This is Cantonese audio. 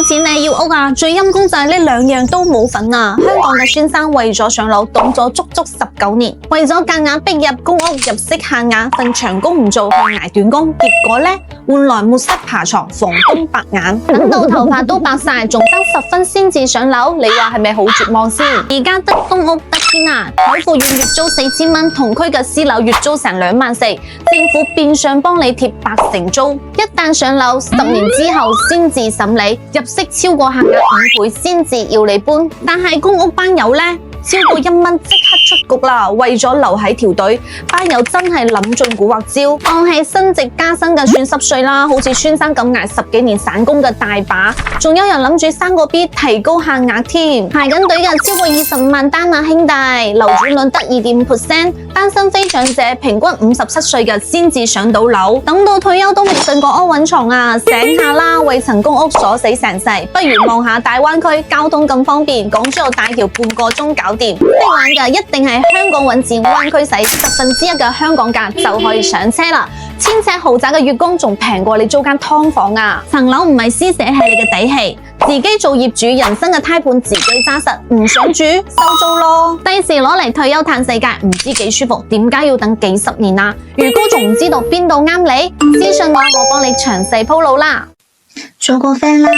要錢你要屋啊，最陰功就係呢兩樣都冇份啊！香港嘅孫生為咗上樓等咗足足19年，為咗夾硬逼入公屋入息限額，份長工唔做去捱短工，結果呢，換來沒室爬床，房東白眼，等到頭髮都白晒，仲爭10分先至上樓，你話係咪好絕望先？而家得公屋得天啊！海富苑月租4000蚊，同區嘅私樓月租成24000，政府變相幫你貼8成租，一旦上樓10年之後先至審理，入息超過限額5倍先至要你搬，但係公屋班友呢？超過1蚊即刻出局啦！為咗留喺條隊，班友真係諗盡蠱惑招，放棄升職加薪嘅算濕碎啦，好似孫生咁捱10幾年散工嘅大把，仲有人諗住生個 B 提高限額添，排緊隊嘅超過25萬單啊兄弟，流轉率得2.5%，單身非長者平均57歲嘅先至上到樓，等到退休都未瞓過安穩床啊！醒下啦，為層公屋鎖死成世，不如望下大灣區，交通咁方便，港珠澳大橋半個鐘搞掂，識玩嘅一定係香港揾錢，灣區使1/10嘅香港價就可以上車啦！1000尺豪宅嘅月供仲平過你租間劏房啊！層樓唔係施捨，係你嘅底氣。自己做業主，人生嘅軚盤自己揸實，唔想住收租咯。第時攞嚟退休嘆世界，唔知幾舒服，點解要等幾10年啊？如果仲唔知道邊度啱你，私信我幫你詳細鋪路啦。做個 friend 啦。